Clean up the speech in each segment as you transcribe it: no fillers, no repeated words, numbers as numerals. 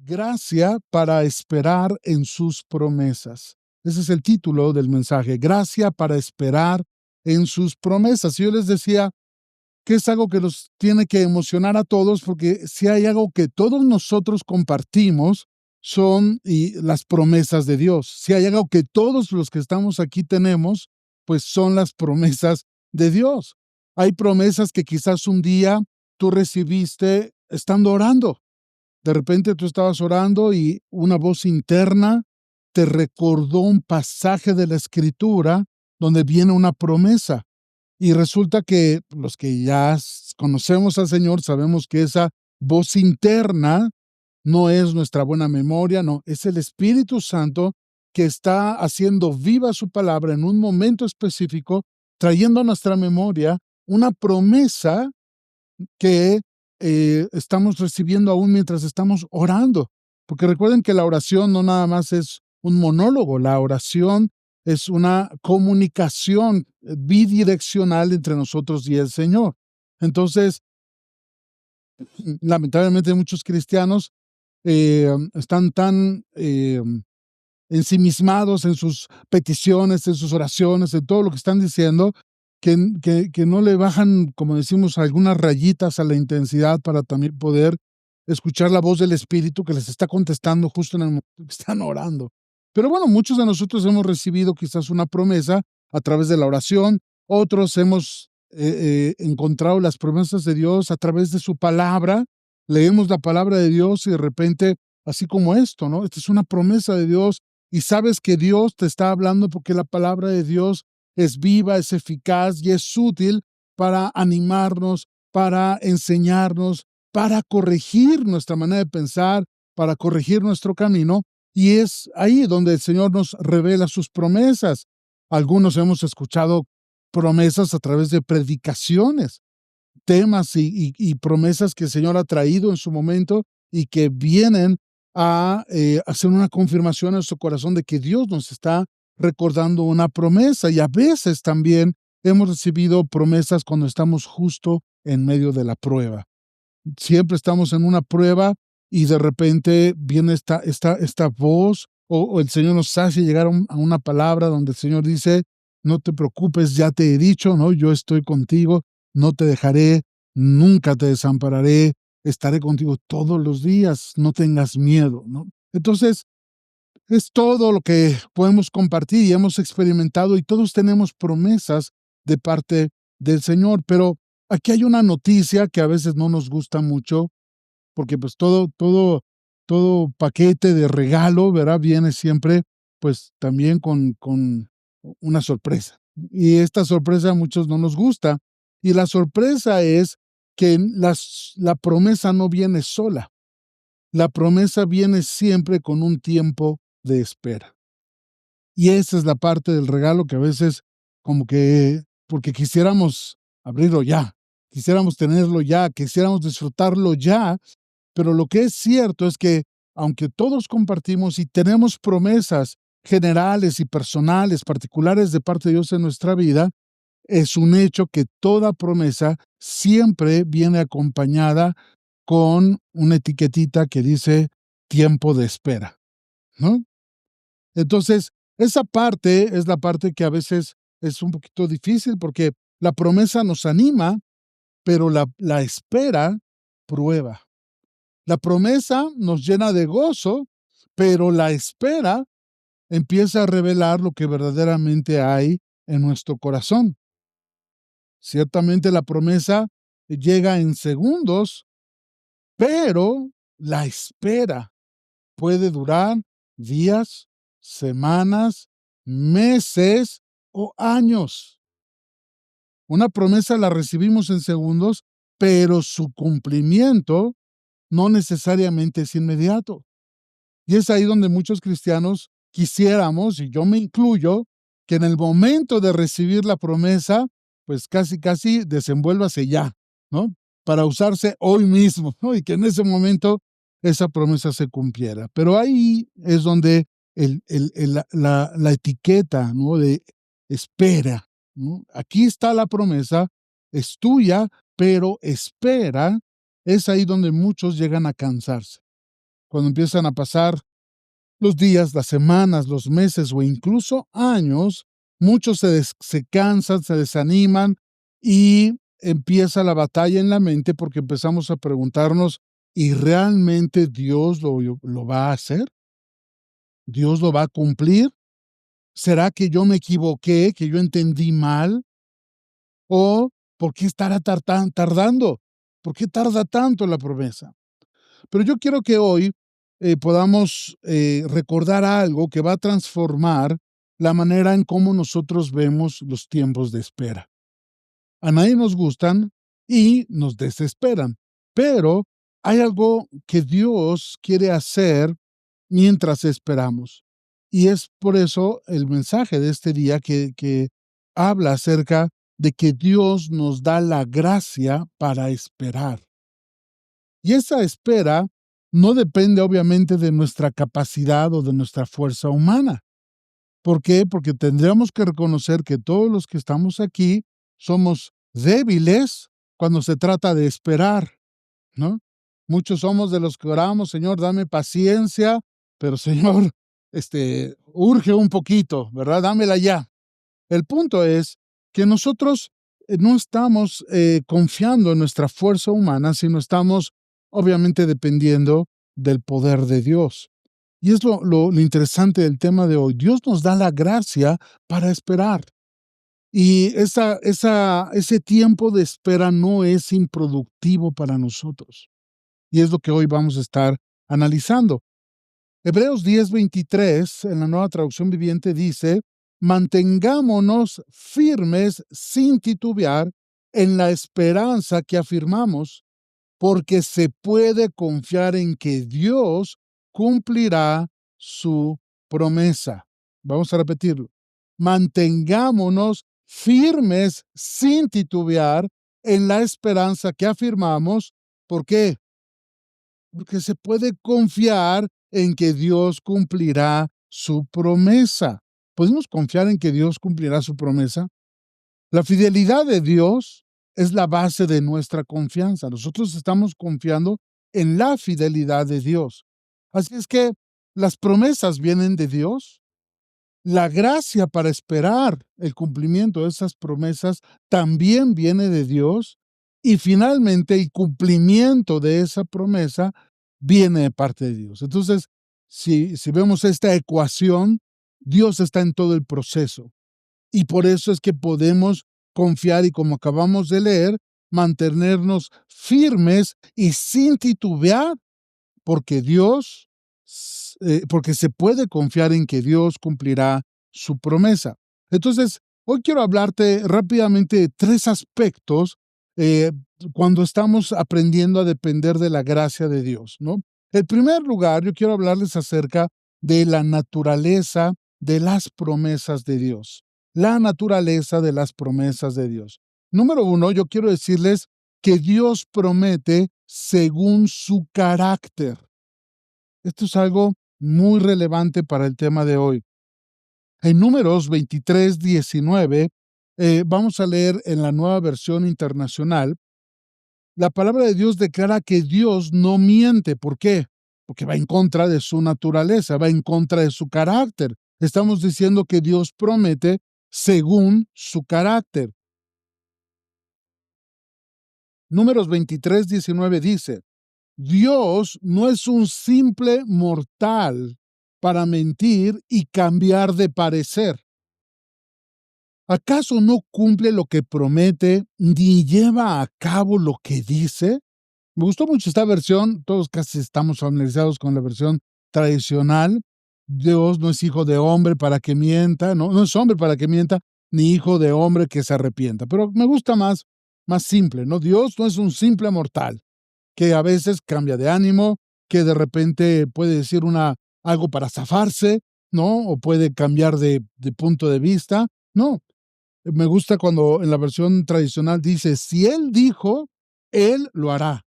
Gracia para esperar en sus promesas. Ese es el título del mensaje, gracia para esperar en sus promesas. Y yo les decía que es algo que nos tiene que emocionar a todos, porque si hay algo que todos nosotros compartimos, son las promesas de Dios. Si hay algo que todos los que estamos aquí tenemos, pues son las promesas de Dios. Hay promesas que quizás un día tú recibiste estando orando. De repente tú estabas orando y una voz interna te recordó un pasaje de la Escritura donde viene una promesa. Y resulta que los que ya conocemos al Señor sabemos que esa voz interna no es nuestra buena memoria, no, es el Espíritu Santo que está haciendo viva su palabra en un momento específico, trayendo a nuestra memoria una promesa que estamos recibiendo aún mientras estamos orando. Porque recuerden que la oración no nada más es un monólogo, la oración es una comunicación bidireccional entre nosotros y el Señor. Entonces, lamentablemente muchos cristianos están tan ensimismados en sus peticiones, en sus oraciones, en todo lo que están diciendo, que no le bajan, como decimos, algunas rayitas a la intensidad para también poder escuchar la voz del Espíritu que les está contestando justo en el momento que están orando. Pero bueno, muchos de nosotros hemos recibido quizás una promesa a través de la oración, otros hemos encontrado las promesas de Dios a través de su palabra, leemos la palabra de Dios y de repente, así como esto, ¿no? Esta es una promesa de Dios y sabes que Dios te está hablando porque la palabra de Dios es viva, es eficaz y es útil para animarnos, para enseñarnos, para corregir nuestra manera de pensar, para corregir nuestro camino. Y es ahí donde el Señor nos revela sus promesas. Algunos hemos escuchado promesas a través de predicaciones, temas y promesas que el Señor ha traído en su momento y que vienen a hacer una confirmación en su corazón de que Dios nos está recordando una promesa. Y a veces también hemos recibido promesas cuando estamos justo en medio de la prueba. Siempre estamos en una prueba y de repente viene esta voz o el Señor nos hace llegar a una palabra donde el Señor dice, no te preocupes, ya te he dicho, ¿no? Yo estoy contigo, no te dejaré, nunca te desampararé, estaré contigo todos los días, no tengas miedo, ¿no? Entonces, es todo lo que podemos compartir y hemos experimentado y todos tenemos promesas de parte del Señor, pero aquí hay una noticia que a veces no nos gusta mucho, porque pues todo paquete de regalo, ¿verdad? Viene siempre pues también con una sorpresa. Y esta sorpresa a muchos no nos gusta. Y la sorpresa es que la promesa no viene sola. La promesa viene siempre con un tiempo de espera. Y esa es la parte del regalo que a veces como que, porque quisiéramos abrirlo ya, quisiéramos tenerlo ya, quisiéramos disfrutarlo ya, pero lo que es cierto es que aunque todos compartimos y tenemos promesas generales y personales, particulares de parte de Dios en nuestra vida, es un hecho que toda promesa siempre viene acompañada con una etiquetita que dice tiempo de espera, ¿no? Entonces, esa parte es la parte que a veces es un poquito difícil porque la promesa nos anima, pero la espera prueba. La promesa nos llena de gozo, pero la espera empieza a revelar lo que verdaderamente hay en nuestro corazón. Ciertamente la promesa llega en segundos, pero la espera puede durar días, semanas, meses o años. Una promesa la recibimos en segundos, pero su cumplimiento no necesariamente es inmediato. Y es ahí donde muchos cristianos quisiéramos, y yo me incluyo, que en el momento de recibir la promesa, pues casi desenvuélvase ya, ¿no? Para usarse hoy mismo, ¿no? Y que en ese momento esa promesa se cumpliera. Pero ahí es donde la etiqueta, ¿no? De espera, ¿no? Aquí está la promesa, es tuya, pero espera, es ahí donde muchos llegan a cansarse. cuando empiezan a pasar los días, las semanas, los meses o incluso años, muchos se cansan, se desaniman y empieza la batalla en la mente porque empezamos a preguntarnos, ¿y realmente Dios lo va a hacer? ¿Dios lo va a cumplir? ¿Será que yo me equivoqué, que yo entendí mal? ¿O por qué estará tardando? ¿Por qué tarda tanto la promesa? Pero yo quiero que hoy podamos recordar algo que va a transformar la manera en cómo nosotros vemos los tiempos de espera. A nadie nos gustan y nos desesperan, pero hay algo que Dios quiere hacer mientras esperamos. Y es por eso el mensaje de este día que habla acerca de que Dios nos da la gracia para esperar. Y esa espera no depende obviamente de nuestra capacidad o de nuestra fuerza humana. ¿Por qué? Porque tendríamos que reconocer que todos los que estamos aquí somos débiles cuando se trata de esperar, ¿no? Muchos somos de los que oramos, Señor, dame paciencia, pero Señor, urge un poquito, ¿verdad? Dámela ya. El punto es que nosotros no estamos confiando en nuestra fuerza humana, sino estamos obviamente dependiendo del poder de Dios. Y es lo interesante del tema de hoy. Dios nos da la gracia para esperar. Y ese tiempo de espera no es improductivo para nosotros. Y es lo que hoy vamos a estar analizando. Hebreos 10:23, en la Nueva Traducción Viviente, dice, mantengámonos firmes sin titubear en la esperanza que afirmamos, porque se puede confiar en que Dios cumplirá su promesa. Vamos a repetirlo. Mantengámonos firmes sin titubear en la esperanza que afirmamos. ¿Por qué? Porque se puede confiar en que Dios cumplirá su promesa. ¿Podemos confiar en que Dios cumplirá su promesa? La fidelidad de Dios es la base de nuestra confianza. Nosotros estamos confiando en la fidelidad de Dios. Así es que las promesas vienen de Dios. La gracia para esperar el cumplimiento de esas promesas también viene de Dios. Y finalmente el cumplimiento de esa promesa viene de parte de Dios. Entonces, si vemos esta ecuación, Dios está en todo el proceso. Y por eso es que podemos confiar y, como acabamos de leer, mantenernos firmes y sin titubear, porque porque se puede confiar en que Dios cumplirá su promesa. Entonces, hoy quiero hablarte rápidamente de tres aspectos eh, cuando estamos aprendiendo a depender de la gracia de Dios, ¿no? En primer lugar, yo quiero hablarles acerca de la naturaleza de las promesas de Dios. La naturaleza de las promesas de Dios. Número uno, yo quiero decirles que Dios promete según su carácter. Esto es algo muy relevante para el tema de hoy. En Números 23:19, vamos a leer en la Nueva Versión Internacional, la palabra de Dios declara que Dios no miente. ¿Por qué? Porque va en contra de su naturaleza, va en contra de su carácter. Estamos diciendo que Dios promete según su carácter. Números 23:19 dice, Dios no es un simple mortal para mentir y cambiar de parecer. ¿Acaso no cumple lo que promete ni lleva a cabo lo que dice? Me gustó mucho esta versión, todos casi estamos familiarizados con la versión tradicional. Dios no es hijo de hombre para que mienta, no es hombre para que mienta, ni hijo de hombre que se arrepienta. Pero me gusta más simple, ¿no? Dios no es un simple mortal que a veces cambia de ánimo, que de repente puede decir algo para zafarse, ¿no? O puede cambiar de punto de vista. No, me gusta cuando en la versión tradicional dice, si Él dijo, Él lo hará.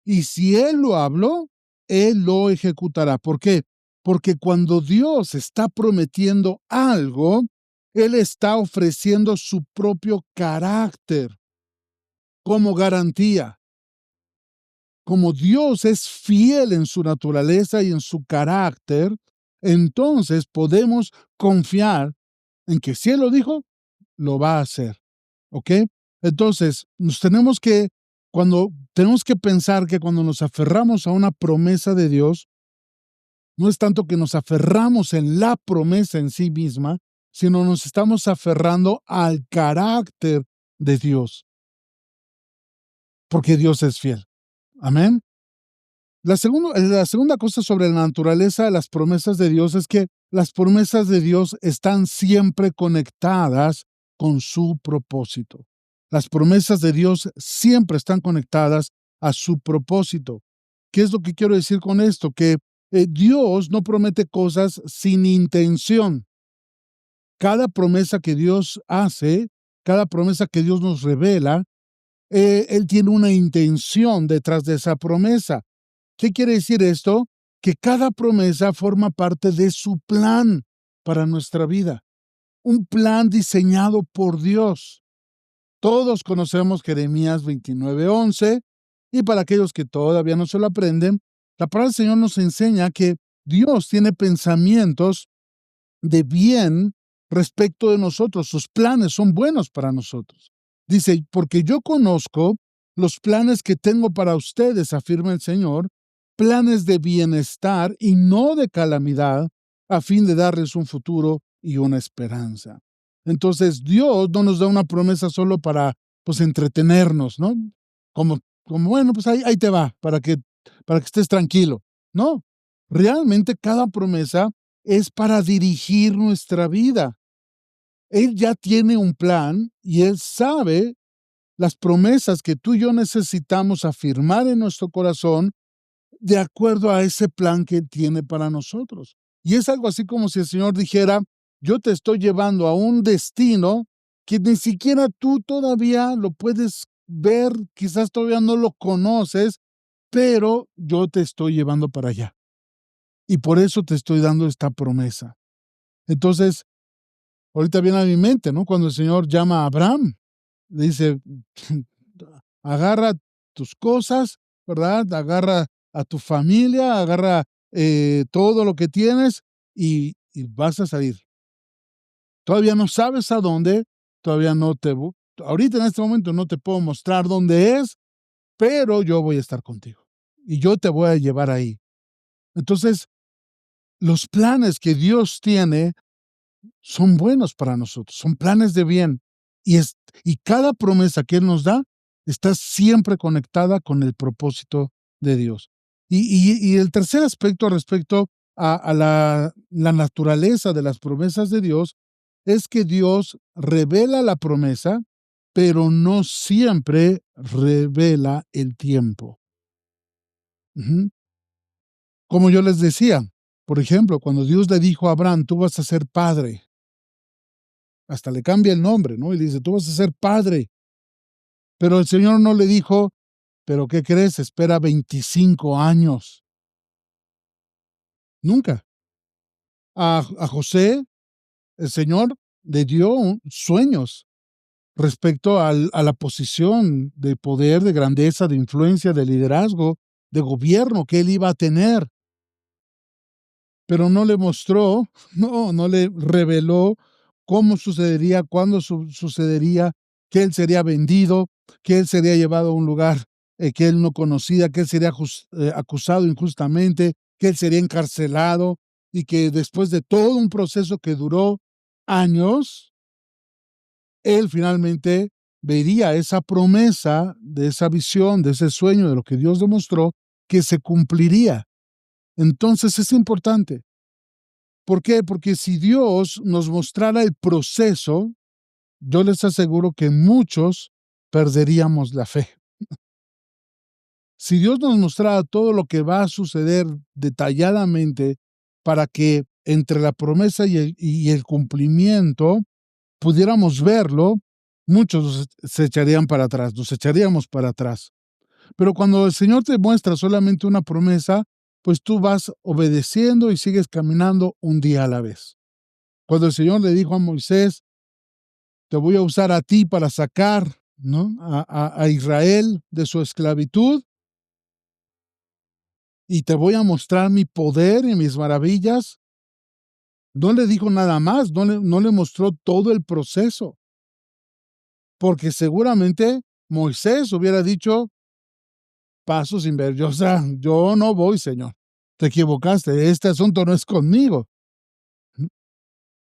Y si Él lo habló, Él lo ejecutará. ¿Por qué? Porque cuando Dios está prometiendo algo, Él está ofreciendo su propio carácter como garantía. como Dios es fiel en su naturaleza y en su carácter, entonces podemos confiar en que si Él lo dijo, lo va a hacer. ¿Ok? Entonces, cuando tenemos que pensar que cuando nos aferramos a una promesa de Dios, no es tanto que nos aferramos en la promesa en sí misma, sino nos estamos aferrando al carácter de Dios, porque Dios es fiel. Amén. La segunda cosa sobre la naturaleza de las promesas de Dios es que las promesas de Dios están siempre conectadas con su propósito. Las promesas de Dios siempre están conectadas a su propósito. ¿Qué es lo que quiero decir con esto? Que Dios no promete cosas sin intención. Cada promesa que Dios hace, cada promesa que Dios nos revela, Él tiene una intención detrás de esa promesa. ¿Qué quiere decir esto? Que cada promesa forma parte de su plan para nuestra vida, un plan diseñado por Dios. Todos conocemos Jeremías 29:11 y para aquellos que todavía no se lo aprenden, la palabra del Señor nos enseña que Dios tiene pensamientos de bien respecto de nosotros. Sus planes son buenos para nosotros. Dice, porque yo conozco los planes que tengo para ustedes, afirma el Señor, planes de bienestar y no de calamidad, a fin de darles un futuro y una esperanza. Entonces, Dios no nos da una promesa solo para, pues, entretenernos, ¿no? Como bueno, pues ahí te va, para que estés tranquilo. No, realmente cada promesa es para dirigir nuestra vida. Él ya tiene un plan y Él sabe las promesas que tú y yo necesitamos afirmar en nuestro corazón de acuerdo a ese plan que Él tiene para nosotros. Y es algo así como si el Señor dijera, yo te estoy llevando a un destino que ni siquiera tú todavía lo puedes ver, quizás todavía no lo conoces, pero yo te estoy llevando para allá. Y por eso te estoy dando esta promesa. Entonces, ahorita viene a mi mente, ¿no? Cuando el Señor llama a Abraham, le dice, agarra tus cosas, ¿verdad? Agarra a tu familia, agarra todo lo que tienes y vas a salir. Todavía no sabes a dónde, todavía no ahorita en este momento no te puedo mostrar dónde es, pero yo voy a estar contigo y yo te voy a llevar ahí. Entonces, los planes que Dios tiene son buenos para nosotros, son planes de bien. Y cada promesa que Él nos da está siempre conectada con el propósito de Dios. Y el tercer aspecto respecto a la naturaleza de las promesas de Dios es que Dios revela la promesa, pero no siempre revela el tiempo. Ujú. Como yo les decía, por ejemplo, cuando Dios le dijo a Abraham, tú vas a ser padre, hasta le cambia el nombre, ¿no? Y dice, tú vas a ser padre. Pero el Señor no le dijo, ¿pero qué crees? Espera 25 años. Nunca. A José, el Señor le dio sueños respecto a la posición de poder, de grandeza, de influencia, de liderazgo, de gobierno que él iba a tener. Pero no le mostró, no le reveló cómo sucedería, cuándo sucedería, que él sería vendido, que él sería llevado a un lugar que él no conocía, que él sería acusado injustamente, que él sería encarcelado y que después de todo un proceso que duró años, él finalmente vería esa promesa de esa visión, de ese sueño, de lo que Dios demostró, que se cumpliría. Entonces es importante. ¿Por qué? Porque si Dios nos mostrara el proceso, yo les aseguro que muchos perderíamos la fe. Si Dios nos mostrara todo lo que va a suceder detalladamente para que entre la promesa y el cumplimiento pudiéramos verlo, muchos se echarían para atrás, nos echaríamos para atrás. Pero cuando el Señor te muestra solamente una promesa, pues tú vas obedeciendo y sigues caminando un día a la vez. Cuando el Señor le dijo a Moisés, te voy a usar a ti para sacar, ¿no? a Israel de su esclavitud, y te voy a mostrar mi poder y mis maravillas. No le dijo nada más, no le mostró todo el proceso, porque seguramente Moisés hubiera dicho: "Paso sin ver, yo, o sea, yo no voy, Señor, te equivocaste, este asunto no es conmigo".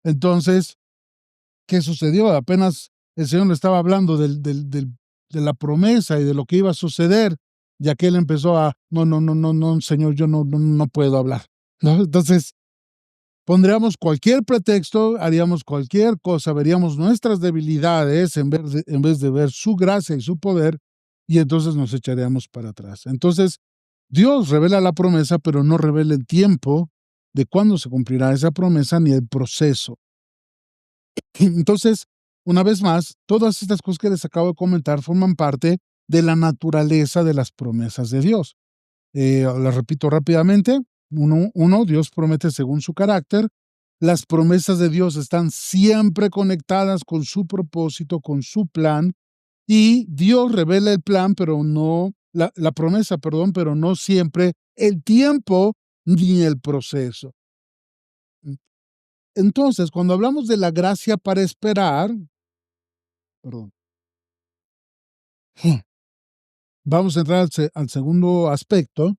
Entonces, ¿qué sucedió? Apenas el Señor le estaba hablando de la promesa y de lo que iba a suceder, y aquel empezó a: "No, no, no, no, no, Señor, yo no puedo hablar", ¿no? Entonces, pondríamos cualquier pretexto, haríamos cualquier cosa, veríamos nuestras debilidades en vez de ver su gracia y su poder, y entonces nos echaríamos para atrás. Entonces, Dios revela la promesa, pero no revela el tiempo de cuándo se cumplirá esa promesa ni el proceso. Entonces, una vez más, todas estas cosas que les acabo de comentar forman parte de la naturaleza de las promesas de Dios. Las repito rápidamente. Uno, Dios promete según su carácter. Las promesas de Dios están siempre conectadas con su propósito, con su plan, y Dios revela el plan, pero no, la promesa, perdón, pero no siempre el tiempo ni el proceso. Entonces, cuando hablamos de la gracia para esperar, perdón, vamos a entrar al segundo aspecto,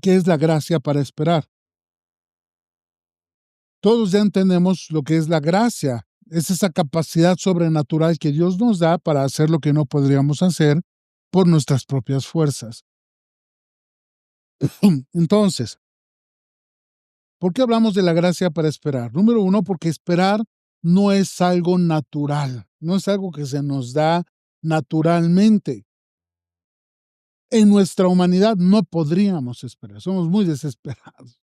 que es la gracia para esperar. Todos ya entendemos lo que es la gracia. Es esa capacidad sobrenatural que Dios nos da para hacer lo que no podríamos hacer por nuestras propias fuerzas. Entonces, ¿por qué hablamos de la gracia para esperar? Número uno, porque esperar no es algo natural, no es algo que se nos da naturalmente. En nuestra humanidad no podríamos esperar, somos muy desesperados.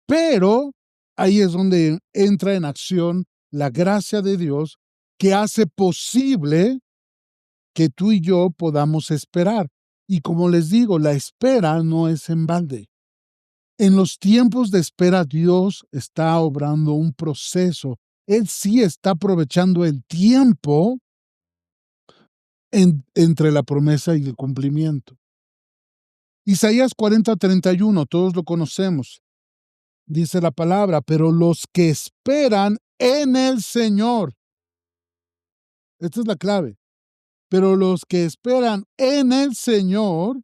Pero ahí es donde entra en acción la gracia de Dios, que hace posible que tú y yo podamos esperar. Y como les digo, la espera no es en balde. En los tiempos de espera, Dios está obrando un proceso. Él sí está aprovechando el tiempo entre la promesa y el cumplimiento. Isaías 40:31, todos lo conocemos. Dice la palabra: pero los que esperan en el Señor, esta es la clave, pero los que esperan en el Señor,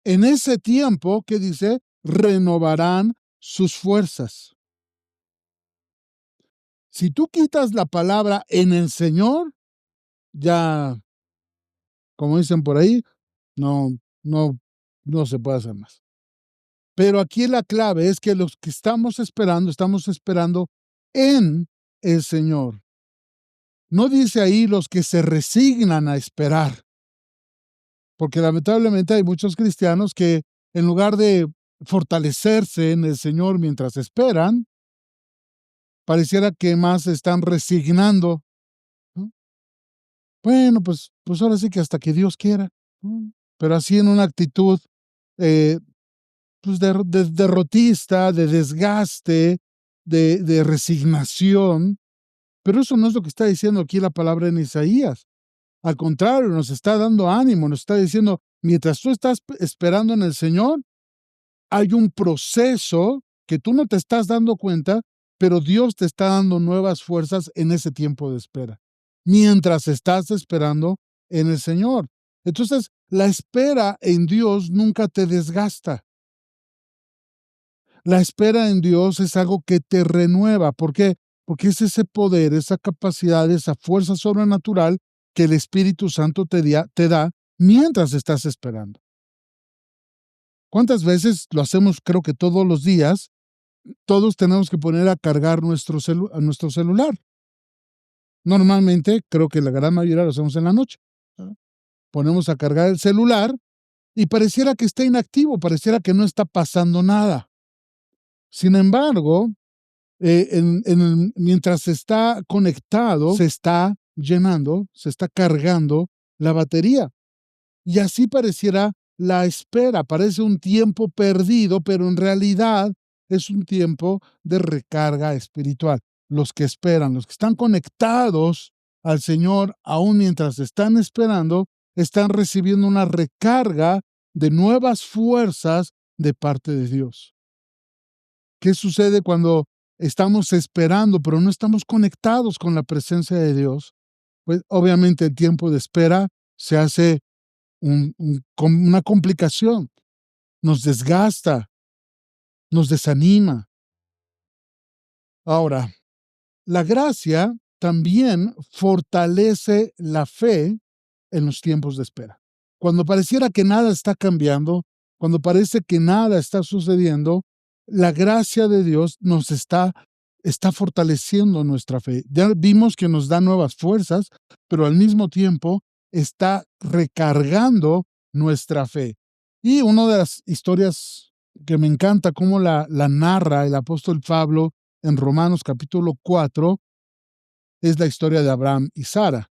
en ese tiempo, que dice, renovarán sus fuerzas. Si tú quitas la palabra en el Señor, ya, como dicen por ahí, no, no, no se puede hacer más. Pero aquí la clave es que los que estamos esperando en el Señor. No dice ahí los que se resignan a esperar, porque lamentablemente hay muchos cristianos que en lugar de fortalecerse en el Señor mientras esperan, pareciera que más se están resignando, ¿no? Bueno, pues ahora sí que hasta que Dios quiera, ¿no? Pero así en una actitud, eh, pues de derrotista, de desgaste, de resignación. Pero eso no es lo que está diciendo aquí la palabra en Isaías. Al contrario, nos está dando ánimo, nos está diciendo, mientras tú estás esperando en el Señor, hay un proceso que tú no te estás dando cuenta, pero Dios te está dando nuevas fuerzas en ese tiempo de espera, mientras estás esperando en el Señor. Entonces, la espera en Dios nunca te desgasta. La espera en Dios es algo que te renueva. ¿Por qué? Porque es ese poder, esa capacidad, esa fuerza sobrenatural que el Espíritu Santo te da mientras estás esperando. ¿Cuántas veces lo hacemos? Creo que todos los días, todos tenemos que poner a cargar a nuestro celular. Normalmente, creo que la gran mayoría lo hacemos en la noche. ¿No? Ponemos a cargar el celular y pareciera que está inactivo, pareciera que no está pasando nada. Sin embargo, mientras está conectado, se está llenando, se está cargando la batería. Y así pareciera la espera, parece un tiempo perdido, pero en realidad es un tiempo de recarga espiritual. Los que esperan, los que están conectados al Señor, aún mientras están esperando, están recibiendo una recarga de nuevas fuerzas de parte de Dios. ¿Qué sucede cuando estamos esperando, pero no estamos conectados con la presencia de Dios? Pues obviamente el tiempo de espera se hace una complicación, nos desgasta, nos desanima. Ahora, la gracia también fortalece la fe en los tiempos de espera. Cuando pareciera que nada está cambiando, cuando parece que nada está sucediendo, la gracia de Dios está fortaleciendo nuestra fe. Ya vimos que nos da nuevas fuerzas, pero al mismo tiempo está recargando nuestra fe. Y una de las historias que me encanta, cómo la narra el apóstol Pablo en Romanos capítulo 4, es la historia de Abraham y Sara.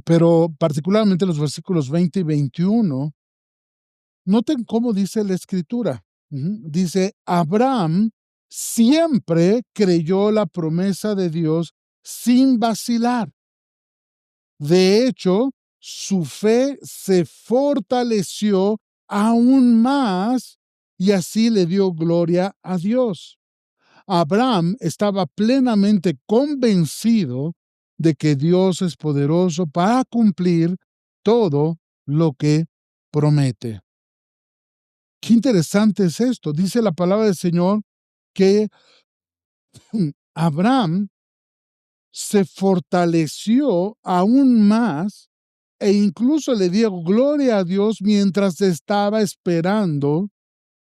Pero particularmente los versículos 20 y 21, noten cómo dice la escritura. Dice, Abraham siempre creyó la promesa de Dios sin vacilar. De hecho, su fe se fortaleció aún más y así le dio gloria a Dios. Abraham estaba plenamente convencido de que Dios es poderoso para cumplir todo lo que promete. Qué interesante es esto. Dice la palabra del Señor que Abraham se fortaleció aún más e incluso le dio gloria a Dios mientras estaba esperando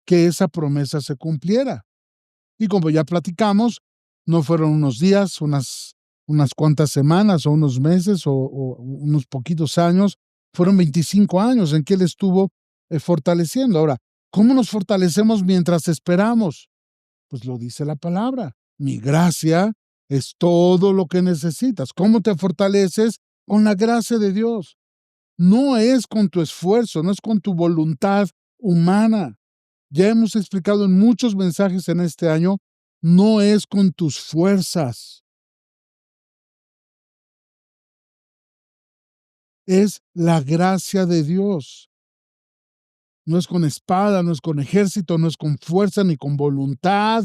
que esa promesa se cumpliera. Y como ya platicamos, no fueron unos días, unas cuantas semanas o unos meses o unos poquitos años, fueron 25 años en que él estuvo fortaleciendo. Ahora, ¿cómo nos fortalecemos mientras esperamos? Pues lo dice la palabra. Mi gracia es todo lo que necesitas. ¿Cómo te fortaleces? Con la gracia de Dios. No es con tu esfuerzo, no es con tu voluntad humana. Ya hemos explicado en muchos mensajes en este año, no es con tus fuerzas, es la gracia de Dios. No es con espada, no es con ejército, no es con fuerza ni con voluntad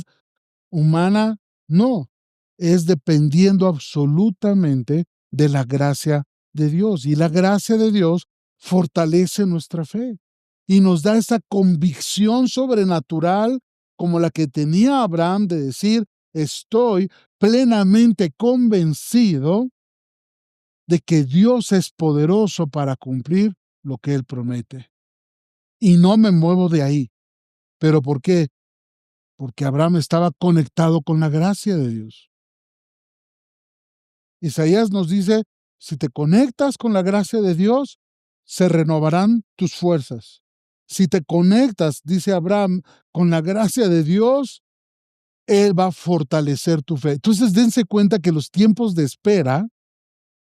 humana, no. Es dependiendo absolutamente de la gracia de Dios. Y la gracia de Dios fortalece nuestra fe y nos da esa convicción sobrenatural como la que tenía Abraham de decir, estoy plenamente convencido de que Dios es poderoso para cumplir lo que Él promete. Y no me muevo de ahí. ¿Pero por qué? Porque Abraham estaba conectado con la gracia de Dios. Isaías nos dice, si te conectas con la gracia de Dios, se renovarán tus fuerzas. Si te conectas, dice Abraham, con la gracia de Dios, Él va a fortalecer tu fe. Entonces, dense cuenta que los tiempos de espera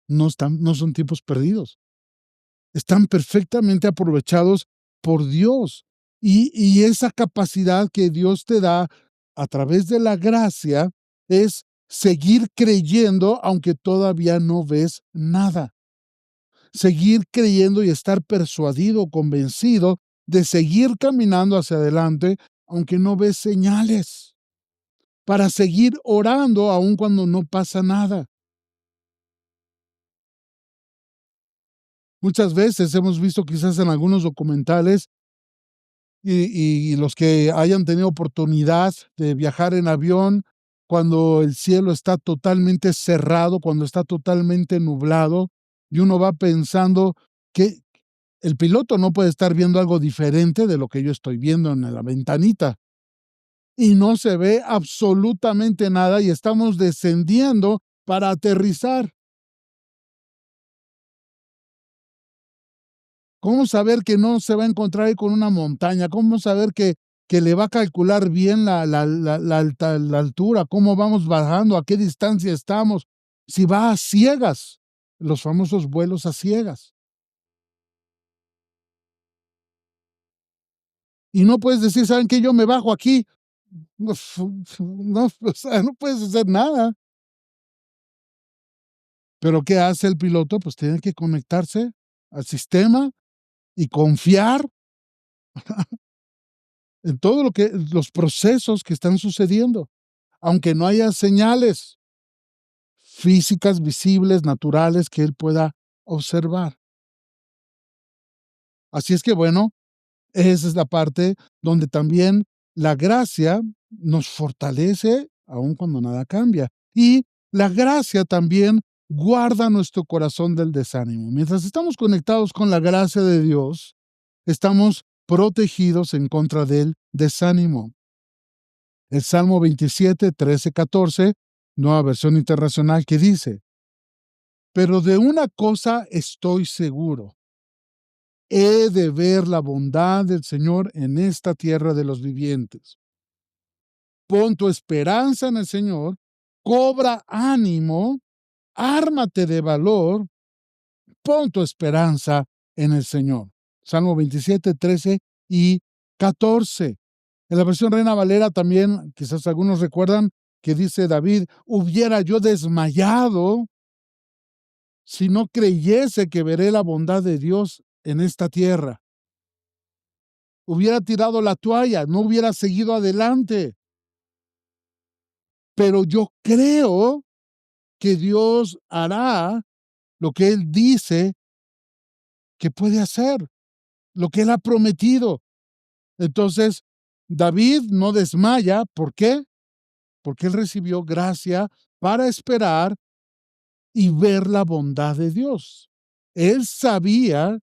no son tiempos perdidos. Están perfectamente aprovechados por Dios. Y esa capacidad que Dios te da a través de la gracia es seguir creyendo aunque todavía no ves nada. Seguir creyendo y estar persuadido, convencido de seguir caminando hacia adelante aunque no ves señales. Para seguir orando aun cuando no pasa nada. Muchas veces hemos visto quizás en algunos documentales y los que hayan tenido oportunidad de viajar en avión, cuando el cielo está totalmente cerrado, cuando está totalmente nublado, y uno va pensando que el piloto no puede estar viendo algo diferente de lo que yo estoy viendo en la ventanita. Y no se ve absolutamente nada y estamos descendiendo para aterrizar. ¿Cómo saber que no se va a encontrar ahí con una montaña? ¿Cómo saber que le va a calcular bien la altura? ¿Cómo vamos bajando? ¿A qué distancia estamos? Si va a ciegas, los famosos vuelos a ciegas. Y no puedes decir, ¿saben qué? Yo me bajo aquí. No, no, o sea, no puedes hacer nada. Pero ¿qué hace el piloto? Pues tiene que conectarse al sistema y confiar en todo lo que los procesos que están sucediendo, aunque no haya señales físicas, visibles, naturales que él pueda observar. Así es que bueno, esa es la parte donde también la gracia nos fortalece aun cuando nada cambia. Y la gracia también guarda nuestro corazón del desánimo. Mientras estamos conectados con la gracia de Dios, estamos protegidos en contra del desánimo. El Salmo 27, 13, 14, nueva versión internacional, que dice, pero de una cosa estoy seguro, he de ver la bondad del Señor en esta tierra de los vivientes. Pon tu esperanza en el Señor, cobra ánimo, ármate de valor, pon tu esperanza en el Señor. Salmo 27, 13 y 14. En la versión Reina Valera también, quizás algunos recuerdan que dice David, hubiera yo desmayado si no creyese que veré la bondad de Dios en esta tierra. Hubiera tirado la toalla, no hubiera seguido adelante. Pero yo creo que Dios hará lo que Él dice que puede hacer, lo que Él ha prometido. Entonces, David no desmaya. ¿Por qué? Porque él recibió gracia para esperar y ver la bondad de Dios. Él sabía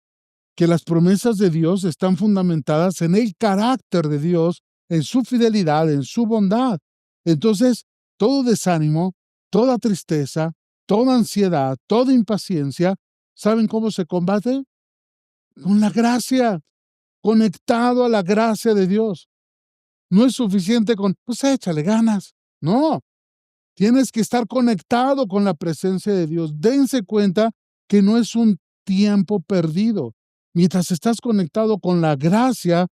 que las promesas de Dios están fundamentadas en el carácter de Dios, en su fidelidad, en su bondad. Entonces, todo desánimo, toda tristeza, toda ansiedad, toda impaciencia, ¿saben cómo se combate? Con la gracia, conectado a la gracia de Dios. No es suficiente con, pues échale ganas. No, tienes que estar conectado con la presencia de Dios. Dense cuenta que no es un tiempo perdido. Mientras estás conectado con la gracia,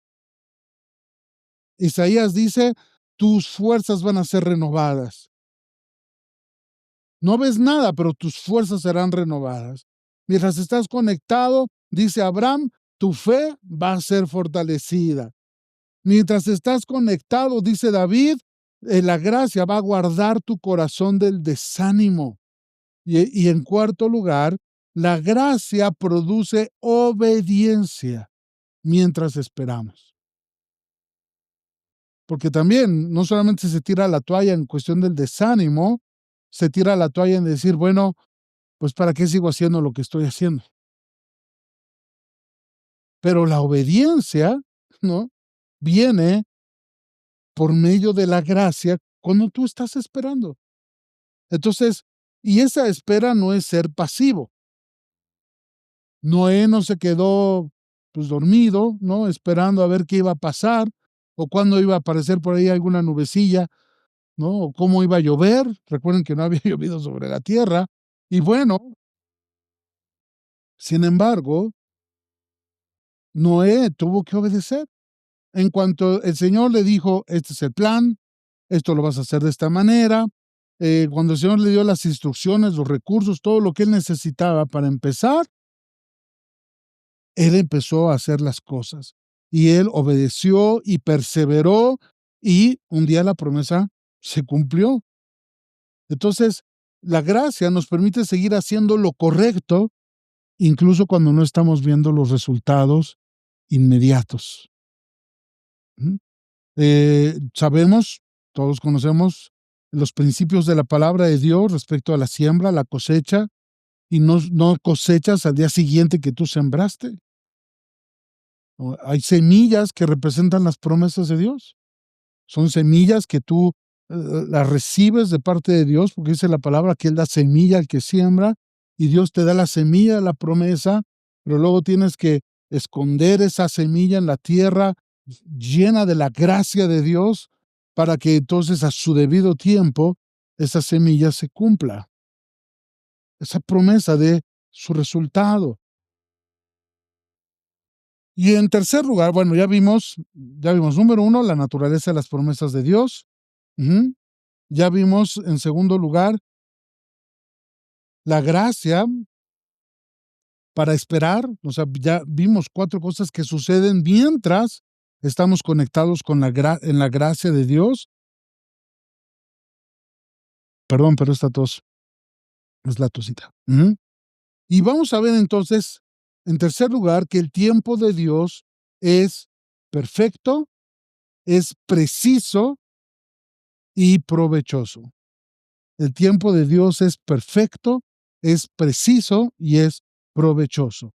Isaías dice, tus fuerzas van a ser renovadas. No ves nada, pero tus fuerzas serán renovadas. Mientras estás conectado, dice Abraham, tu fe va a ser fortalecida. Mientras estás conectado, dice David, la gracia va a guardar tu corazón del desánimo. Y en cuarto lugar, la gracia produce obediencia mientras esperamos. Porque también no solamente se tira la toalla en cuestión del desánimo, se tira la toalla en decir, bueno, pues ¿para qué sigo haciendo lo que estoy haciendo? Pero la obediencia, ¿no? Viene por medio de la gracia cuando tú estás esperando. Entonces, y esa espera no es ser pasivo. Noé no se quedó pues dormido, ¿no? Esperando a ver qué iba a pasar o cuándo iba a aparecer por ahí alguna nubecilla, ¿no? O cómo iba a llover. Recuerden que no había llovido sobre la tierra. Y bueno, sin embargo, Noé tuvo que obedecer. En cuanto el Señor le dijo, este es el plan, esto lo vas a hacer de esta manera, cuando el Señor le dio las instrucciones, los recursos, todo lo que él necesitaba para empezar, él empezó a hacer las cosas. Y él obedeció y perseveró y un día la promesa se cumplió. Entonces, la gracia nos permite seguir haciendo lo correcto, incluso cuando no estamos viendo los resultados inmediatos. ¿Mm? Sabemos, todos conocemos los principios de la palabra de Dios respecto a la siembra, la cosecha, y no cosechas al día siguiente que tú sembraste. Hay semillas que representan las promesas de Dios. Son semillas que tú las recibes de parte de Dios, porque dice la palabra que Él da semilla al que siembra, y Dios te da la semilla de la promesa, pero luego tienes que esconder esa semilla en la tierra llena de la gracia de Dios para que entonces a su debido tiempo esa semilla se cumpla, esa promesa de su resultado. Y en tercer lugar, bueno, ya vimos, número uno, la naturaleza de las promesas de Dios. Ujú. Ya vimos, en segundo lugar, la gracia para esperar. O sea, ya vimos 4 cosas que suceden mientras estamos conectados con en la gracia de Dios. Perdón, pero esta tos es la tosita. Ujú. Y vamos a ver entonces, en tercer lugar, que el tiempo de Dios es perfecto, es preciso y provechoso. El tiempo de Dios es perfecto, es preciso y es provechoso.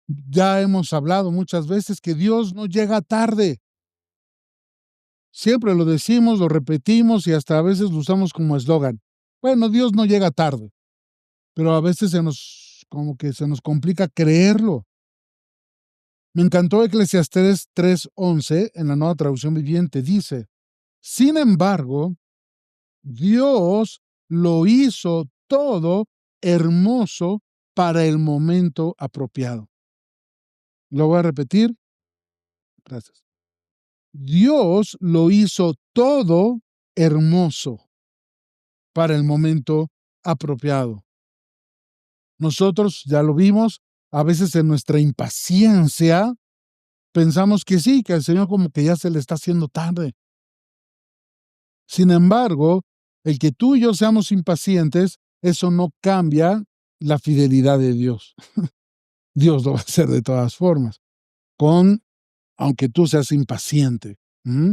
Ya hemos hablado muchas veces que Dios no llega tarde. Siempre lo decimos, lo repetimos y hasta a veces lo usamos como eslogan. Bueno, Dios no llega tarde, pero a veces como que se nos complica creerlo. Me encantó Eclesiastés 3:11 en la Nueva Traducción Viviente. Dice, sin embargo, Dios lo hizo todo hermoso para el momento apropiado. Lo voy a repetir. Gracias. Dios lo hizo todo hermoso para el momento apropiado. Nosotros, ya lo vimos, a veces en nuestra impaciencia pensamos que sí, que al Señor como que ya se le está haciendo tarde. Sin embargo, el que tú y yo seamos impacientes, eso no cambia la fidelidad de Dios. Dios lo va a hacer de todas formas, aunque tú seas impaciente. ¿Mm?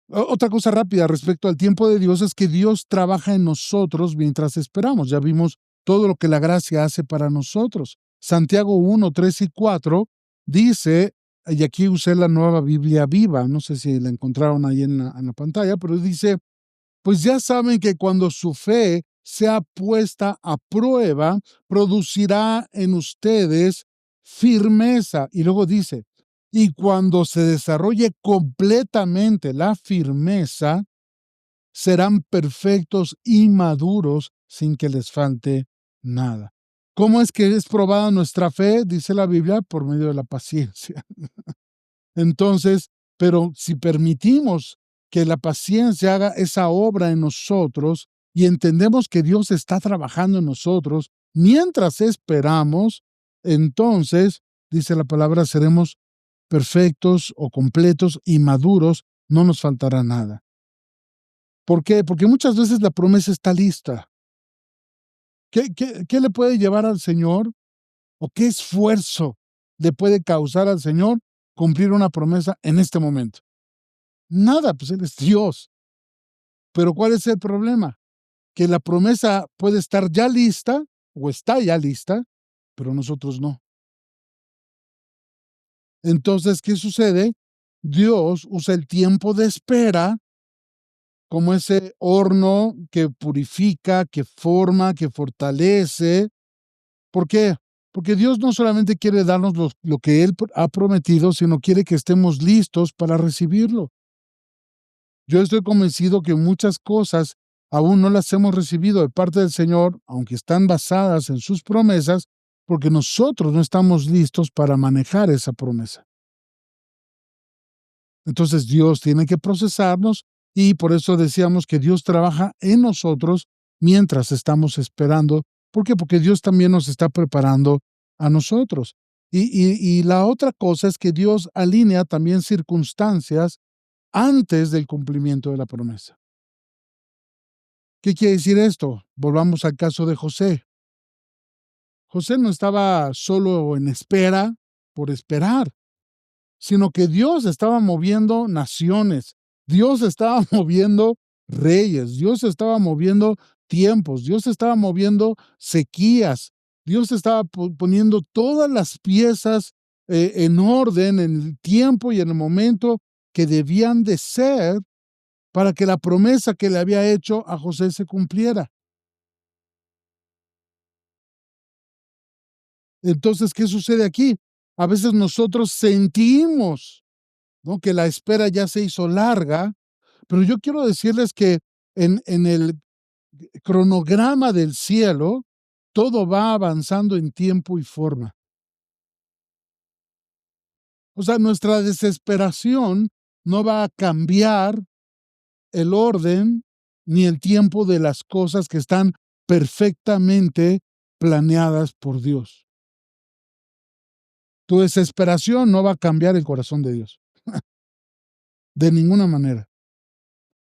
Otra cosa rápida respecto al tiempo de Dios es que Dios trabaja en nosotros mientras esperamos. Ya vimos todo lo que la gracia hace para nosotros. Santiago 1:3 y 4 dice, y aquí usé la Nueva Biblia Viva, no sé si la encontraron ahí en la pantalla, pero dice, pues ya saben que cuando su fe sea puesta a prueba, producirá en ustedes firmeza. Y luego dice, y cuando se desarrolle completamente la firmeza, serán perfectos y maduros sin que les falte nada. ¿Cómo es que es probada nuestra fe? Dice la Biblia, por medio de la paciencia. Entonces, pero si permitimos que la paciencia haga esa obra en nosotros y entendemos que Dios está trabajando en nosotros mientras esperamos, entonces, dice la palabra, seremos perfectos o completos y maduros, no nos faltará nada. ¿Por qué? Porque muchas veces la promesa está lista. ¿Qué le puede llevar al Señor o qué esfuerzo le puede causar al Señor cumplir una promesa en este momento? Nada, pues Él es Dios. Pero ¿cuál es el problema? Que la promesa puede estar ya lista o está ya lista, pero nosotros no. Entonces, ¿qué sucede? Dios usa el tiempo de espera como ese horno que purifica, que forma, que fortalece. ¿Por qué? Porque Dios no solamente quiere darnos lo que Él ha prometido, sino quiere que estemos listos para recibirlo. Yo estoy convencido que muchas cosas aún no las hemos recibido de parte del Señor, aunque están basadas en sus promesas, porque nosotros no estamos listos para manejar esa promesa. Entonces Dios tiene que procesarnos y por eso decíamos que Dios trabaja en nosotros mientras estamos esperando. ¿Por qué? Porque Dios también nos está preparando a nosotros. Y la otra cosa es que Dios alinea también circunstancias antes del cumplimiento de la promesa. ¿Qué quiere decir esto? Volvamos al caso de José. José no estaba solo en espera por esperar, sino que Dios estaba moviendo naciones, Dios estaba moviendo reyes, Dios estaba moviendo tiempos, Dios estaba moviendo sequías, Dios estaba poniendo todas las piezas en orden, en el tiempo y en el momento que debían de ser para que la promesa que le había hecho a José se cumpliera. Entonces, ¿qué sucede aquí? A veces nosotros sentimos, ¿no?, que la espera ya se hizo larga, pero yo quiero decirles que en el cronograma del cielo, todo va avanzando en tiempo y forma. O sea, nuestra desesperación no va a cambiar el orden ni el tiempo de las cosas que están perfectamente planeadas por Dios. Tu desesperación no va a cambiar el corazón de Dios, de ninguna manera.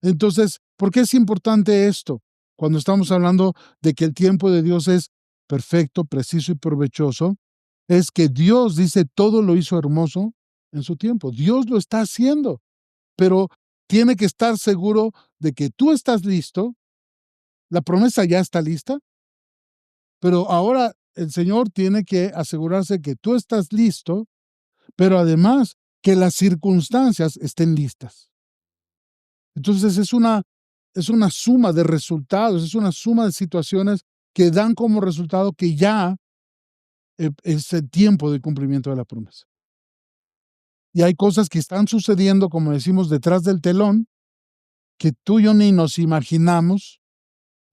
Entonces, ¿por qué es importante esto? Cuando estamos hablando de que el tiempo de Dios es perfecto, preciso y provechoso, es que Dios dice todo lo hizo hermoso en su tiempo. Dios lo está haciendo, pero tiene que estar seguro de que tú estás listo, la promesa ya está lista, pero ahora el Señor tiene que asegurarse que tú estás listo, pero además que las circunstancias estén listas. Entonces es una suma de resultados, es una suma de situaciones que dan como resultado que ya es el tiempo de cumplimiento de la promesa. Y hay cosas que están sucediendo, como decimos, detrás del telón, que tú y yo ni nos imaginamos.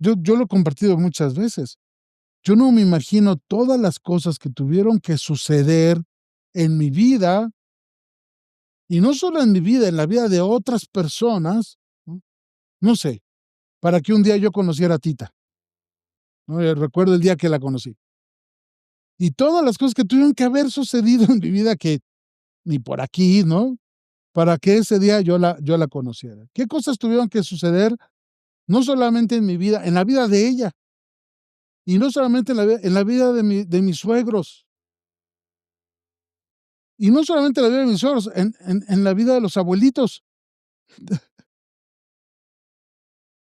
Yo lo he compartido muchas veces. Yo no me imagino todas las cosas que tuvieron que suceder en mi vida, y no solo en mi vida, en la vida de otras personas, ¿no? No sé, para que un día yo conociera a Tita, ¿no? Recuerdo el día que la conocí. Y todas las cosas que tuvieron que haber sucedido en mi vida que ni por aquí, ¿no? Para que ese día yo la conociera. ¿Qué cosas tuvieron que suceder? No solamente en mi vida, en la vida de ella, y no solamente en la vida de mis suegros, y no solamente en la vida de mis suegros, en la vida de los abuelitos,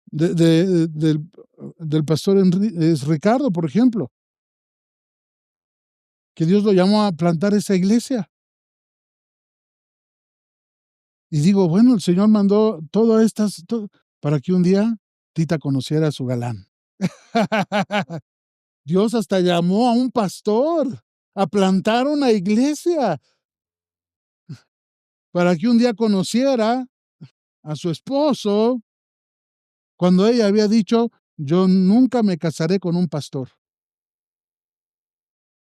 del pastor Ricardo, por ejemplo, que Dios lo llamó a plantar esa iglesia. Y digo, bueno, el Señor mandó todas estas para que un día Tita conociera a su galán. Dios hasta llamó a un pastor a plantar una iglesia para que un día conociera a su esposo, cuando ella había dicho: "Yo nunca me casaré con un pastor".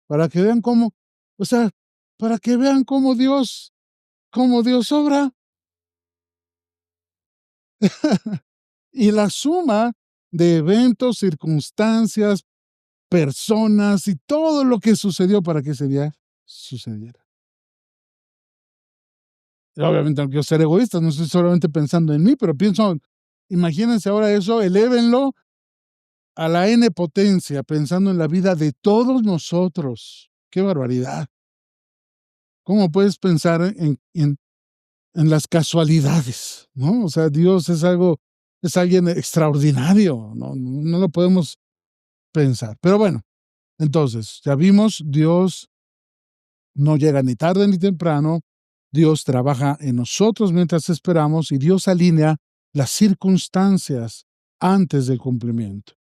Para que vean cómo, o sea, para que vean cómo Dios obra. Y la suma de eventos, circunstancias, personas y todo lo que sucedió para que ese día sucediera. Y obviamente no quiero ser egoísta, no estoy solamente pensando en mí, pero pienso, imagínense ahora eso, elévenlo a la N potencia, pensando en la vida de todos nosotros. ¡Qué barbaridad! ¿Cómo puedes pensar en las casualidades? ¿No? O sea, Dios es alguien extraordinario, no lo podemos pensar. Pero bueno, entonces, ya vimos, Dios no llega ni tarde ni temprano, Dios trabaja en nosotros mientras esperamos y Dios alinea las circunstancias antes del cumplimiento.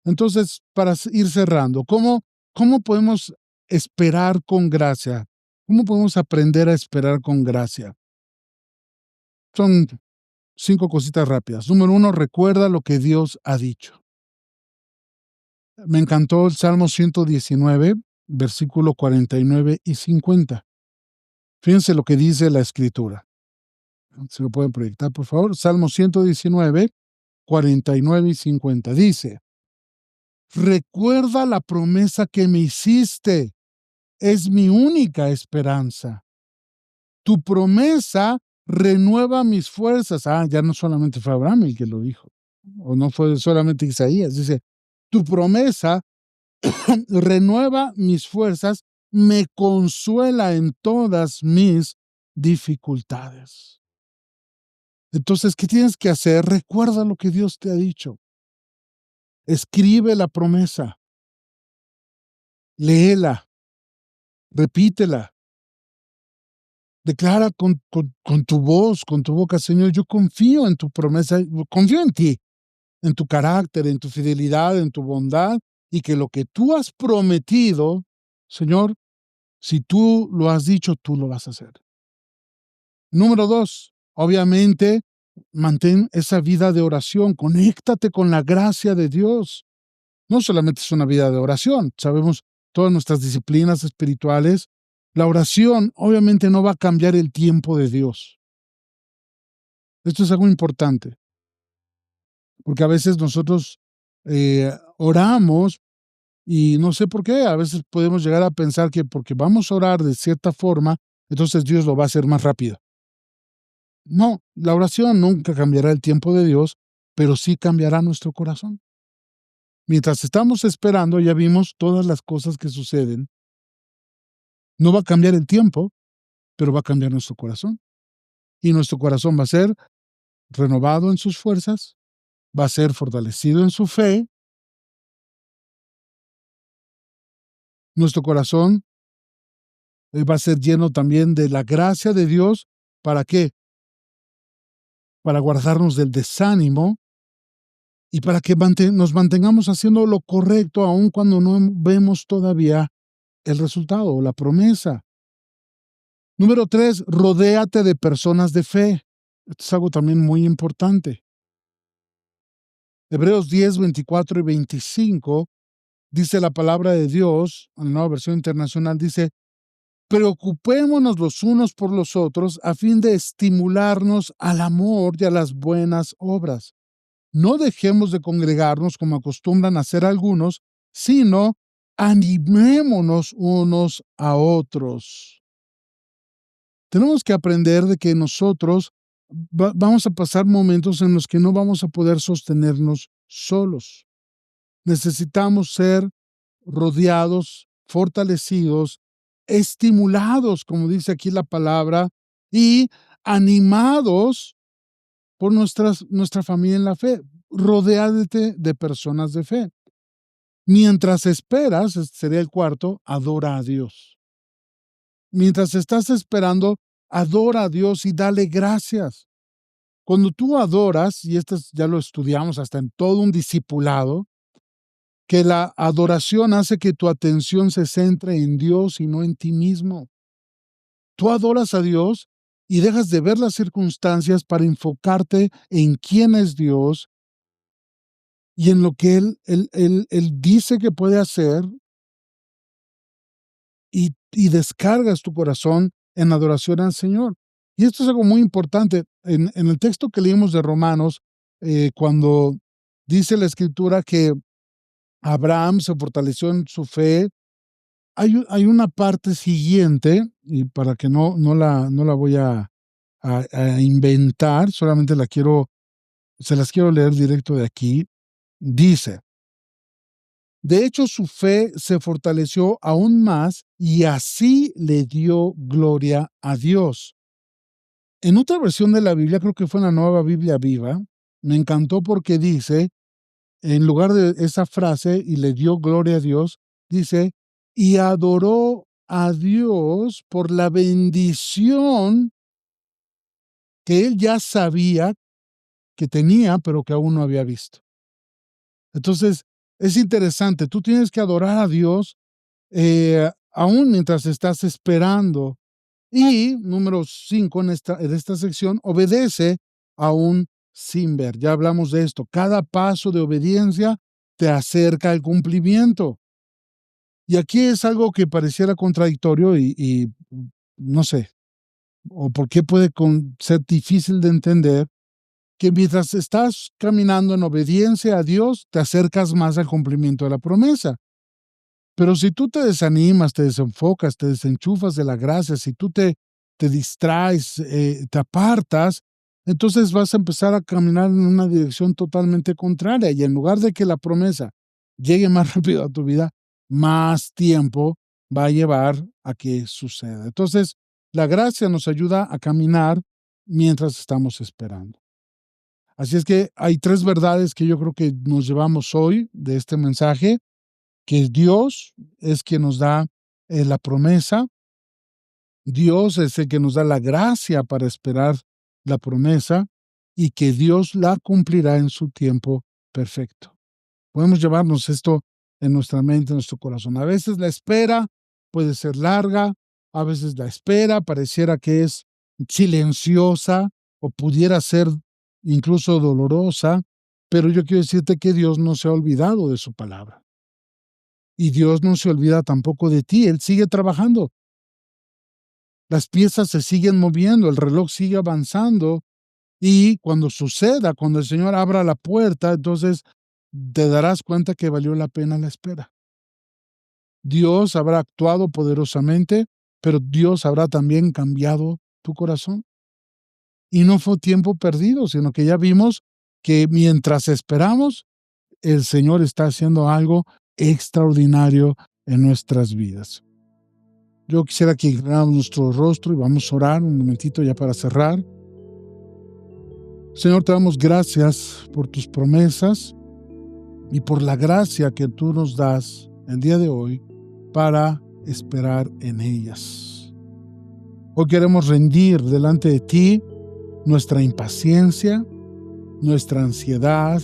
Entonces, para ir cerrando, ¿cómo podemos esperar con gracia? ¿Cómo podemos aprender a esperar con gracia? Son 5 cositas rápidas. Número 1, recuerda lo que Dios ha dicho. Me encantó el Salmo 119, versículo 49 y 50. Fíjense lo que dice la Escritura. ¿Se lo pueden proyectar, por favor? Salmo 119, 49 y 50. Dice: recuerda la promesa que me hiciste, es mi única esperanza. Tu promesa renueva mis fuerzas. Ah, ya no solamente fue Abraham el que lo dijo, o no fue solamente Isaías. Dice, tu promesa renueva mis fuerzas, me consuela en todas mis dificultades. Entonces, ¿qué tienes que hacer? Recuerda lo que Dios te ha dicho. Escribe la promesa, léela, repítela, declara con tu voz, con tu boca: Señor, yo confío en tu promesa, confío en ti, en tu carácter, en tu fidelidad, en tu bondad, y que lo que tú has prometido, Señor, si tú lo has dicho, tú lo vas a hacer. Número 2, obviamente, mantén esa vida de oración, conéctate con la gracia de Dios. No solamente es una vida de oración, sabemos todas nuestras disciplinas espirituales. La oración obviamente no va a cambiar el tiempo de Dios. Esto es algo importante, porque a veces nosotros oramos Y no sé por qué, a veces podemos llegar a pensar que porque vamos a orar de cierta forma, entonces Dios lo va a hacer más rápido. No, la oración nunca cambiará el tiempo de Dios, pero sí cambiará nuestro corazón. Mientras estamos esperando, ya vimos todas las cosas que suceden. No va a cambiar el tiempo, pero va a cambiar nuestro corazón. Y nuestro corazón va a ser renovado en sus fuerzas, va a ser fortalecido en su fe, nuestro corazón va a ser lleno también de la gracia de Dios. ¿Para qué? Para guardarnos del desánimo y para que nos mantengamos haciendo lo correcto aun cuando no vemos todavía el resultado o la promesa. Número 3, rodéate de personas de fe. Esto es algo también muy importante. Hebreos 10, 24 y 25 dice la palabra de Dios, en la Nueva Versión Internacional, dice: preocupémonos los unos por los otros a fin de estimularnos al amor y a las buenas obras. No dejemos de congregarnos como acostumbran a hacer algunos, sino animémonos unos a otros. Tenemos que aprender de que nosotros vamos a pasar momentos en los que no vamos a poder sostenernos solos. Necesitamos ser rodeados, fortalecidos, estimulados, como dice aquí la palabra, y animados por nuestra familia en la fe. Rodéate de personas de fe. Mientras esperas, este sería el cuarto, adora a Dios. Mientras estás esperando, adora a Dios y dale gracias. Cuando tú adoras, y esto ya lo estudiamos hasta en todo un discipulado, que la adoración hace que tu atención se centre en Dios y no en ti mismo. Tú adoras a Dios y dejas de ver las circunstancias para enfocarte en quién es Dios y en lo que Él dice que puede hacer, y descargas tu corazón en adoración al Señor. Y esto es algo muy importante. En el texto que leímos de Romanos, cuando dice la Escritura que Abraham se fortaleció en su fe, hay una parte siguiente, y para que no la voy a inventar, solamente se las quiero leer directo de aquí. Dice: de hecho, su fe se fortaleció aún más y así le dio gloria a Dios. En otra versión de la Biblia, creo que fue en la Nueva Biblia Viva, me encantó porque dice, en lugar de esa frase, y le dio gloria a Dios, dice, y adoró a Dios por la bendición que él ya sabía que tenía, pero que aún no había visto. Entonces, es interesante, tú tienes que adorar a Dios aún mientras estás esperando. Y número 5 en esta sección, obedece aún sin ver. Ya hablamos de esto. Cada paso de obediencia te acerca al cumplimiento. Y aquí es algo que pareciera contradictorio y no sé, o por qué puede ser difícil de entender, que mientras estás caminando en obediencia a Dios, te acercas más al cumplimiento de la promesa. Pero si tú te desanimas, te desenfocas, te desenchufas de la gracia, si tú te distraes, te apartas, entonces vas a empezar a caminar en una dirección totalmente contraria. Y en lugar de que la promesa llegue más rápido a tu vida, más tiempo va a llevar a que suceda. Entonces, la gracia nos ayuda a caminar mientras estamos esperando. Así es que hay 3 verdades que yo creo que nos llevamos hoy de este mensaje: que Dios es quien nos da la promesa, Dios es el que nos da la gracia para esperar la promesa y que Dios la cumplirá en su tiempo perfecto. Podemos llevarnos esto en nuestra mente, en nuestro corazón. A veces la espera puede ser larga, a veces la espera pareciera que es silenciosa o pudiera ser incluso dolorosa, pero yo quiero decirte que Dios no se ha olvidado de su palabra. Y Dios no se olvida tampoco de ti, Él sigue trabajando. Las piezas se siguen moviendo, el reloj sigue avanzando y cuando suceda, cuando el Señor abra la puerta, entonces te darás cuenta que valió la pena la espera. Dios habrá actuado poderosamente, pero Dios habrá también cambiado tu corazón. Y no fue tiempo perdido, sino que ya vimos que mientras esperamos, el Señor está haciendo algo extraordinario en nuestras vidas. Yo quisiera que inclináramos nuestro rostro y vamos a orar un momentito ya para cerrar. Señor, te damos gracias por tus promesas y por la gracia que tú nos das el día de hoy para esperar en ellas. Hoy queremos rendir delante de ti nuestra impaciencia, nuestra ansiedad,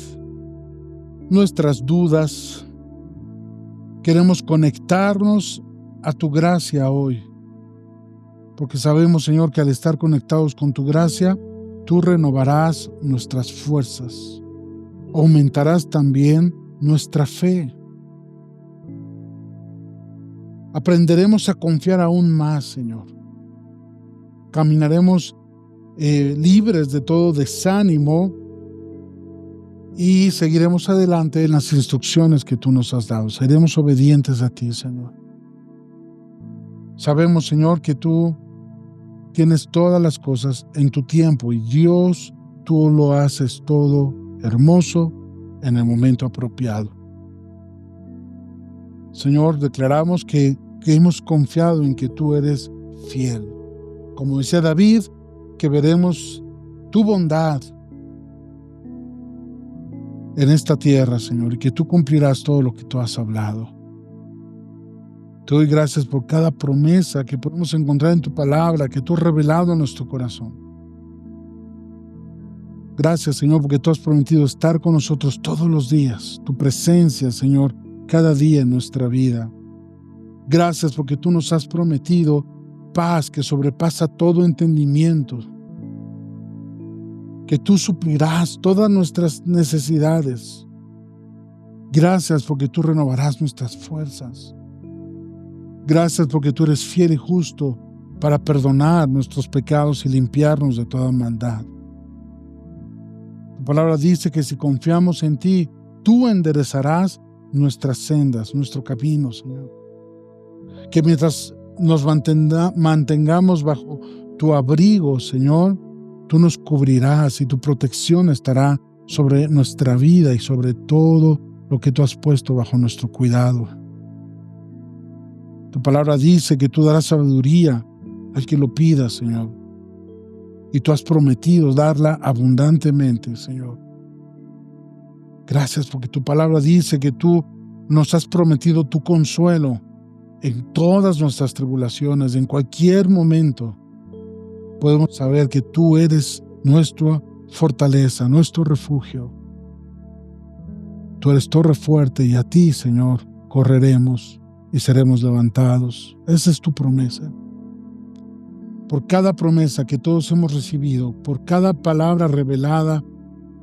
nuestras dudas. Queremos conectarnos a tu gracia hoy, porque sabemos, Señor, que al estar conectados con tu gracia, tú renovarás nuestras fuerzas, aumentarás también nuestra fe. Aprenderemos a confiar aún más, Señor. Caminaremos libres de todo desánimo y seguiremos adelante en las instrucciones que tú nos has dado. Seremos obedientes a ti, Señor. Sabemos, Señor, que tú tienes todas las cosas en tu tiempo y Dios, tú lo haces todo hermoso en el momento apropiado. Señor, declaramos que hemos confiado en que tú eres fiel. Como decía David, que veremos tu bondad en esta tierra, Señor, y que tú cumplirás todo lo que tú has hablado. Te doy gracias por cada promesa que podemos encontrar en tu palabra, que tú has revelado en nuestro corazón. Gracias, Señor, porque tú has prometido estar con nosotros todos los días. Tu presencia, Señor, cada día en nuestra vida. Gracias porque tú nos has prometido paz que sobrepasa todo entendimiento. Que tú suplirás todas nuestras necesidades. Gracias porque tú renovarás nuestras fuerzas. Gracias porque tú eres fiel y justo para perdonar nuestros pecados y limpiarnos de toda maldad. Tu palabra dice que si confiamos en ti, tú enderezarás nuestras sendas, nuestro camino, Señor. Que mientras nos mantengamos bajo tu abrigo, Señor, tú nos cubrirás y tu protección estará sobre nuestra vida y sobre todo lo que tú has puesto bajo nuestro cuidado. Tu palabra dice que tú darás sabiduría al que lo pida, Señor. Y tú has prometido darla abundantemente, Señor. Gracias porque tu palabra dice que tú nos has prometido tu consuelo en todas nuestras tribulaciones, en cualquier momento. Podemos saber que tú eres nuestra fortaleza, nuestro refugio. Tú eres torre fuerte y a ti, Señor, correremos y seremos levantados. Esa es tu promesa. Por cada promesa que todos hemos recibido, por cada palabra revelada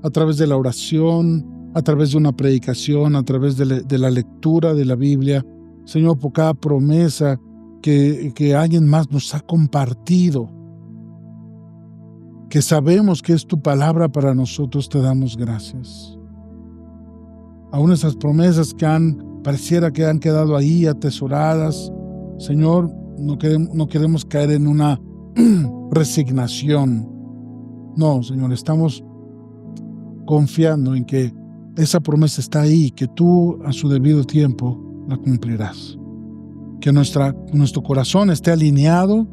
a través de la oración, a través de una predicación, a través de la lectura de la Biblia, Señor, por cada promesa que alguien más nos ha compartido, que sabemos que es tu palabra para nosotros, te damos gracias. Aún esas promesas que pareciera que han quedado ahí atesoradas, Señor, no queremos caer en una resignación. No, Señor, estamos confiando en que esa promesa está ahí, que tú a su debido tiempo la cumplirás. Que nuestro corazón esté alineado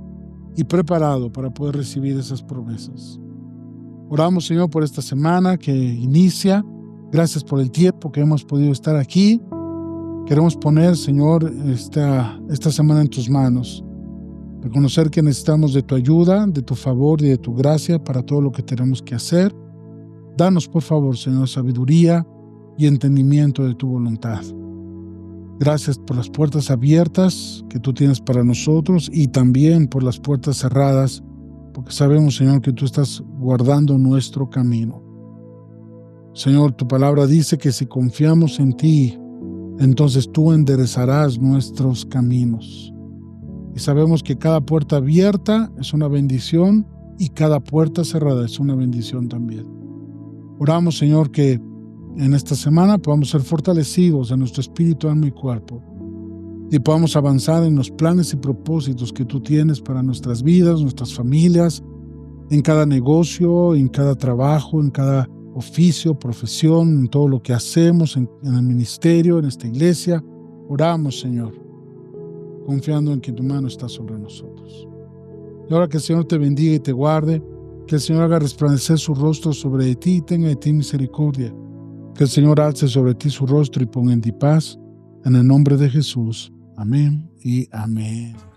y preparado para poder recibir esas promesas. Oramos, Señor, por esta semana que inicia. Gracias por el tiempo que hemos podido estar aquí. Queremos poner, Señor, esta semana en tus manos. Reconocer que necesitamos de tu ayuda, de tu favor y de tu gracia para todo lo que tenemos que hacer. Danos, por favor, Señor, sabiduría y entendimiento de tu voluntad. Gracias por las puertas abiertas que tú tienes para nosotros y también por las puertas cerradas, porque sabemos, Señor, que tú estás guardando nuestro camino. Señor, tu palabra dice que si confiamos en ti, entonces tú enderezarás nuestros caminos. Y sabemos que cada puerta abierta es una bendición y cada puerta cerrada es una bendición también. Oramos, Señor, que en esta semana podamos ser fortalecidos en nuestro espíritu, alma y cuerpo. y podamos avanzar en los planes y propósitos que tú tienes para nuestras vidas, nuestras familias, en cada negocio, en cada trabajo, en cada oficio, profesión, en todo lo que hacemos, en el ministerio, en esta iglesia. Oramos, Señor, confiando en que tu mano está sobre nosotros. Y ahora que el Señor te bendiga y te guarde, que el Señor haga resplandecer su rostro sobre ti y tenga de ti misericordia. Que el Señor alce sobre ti su rostro y ponga en ti paz. En el nombre de Jesús. Amén y amén.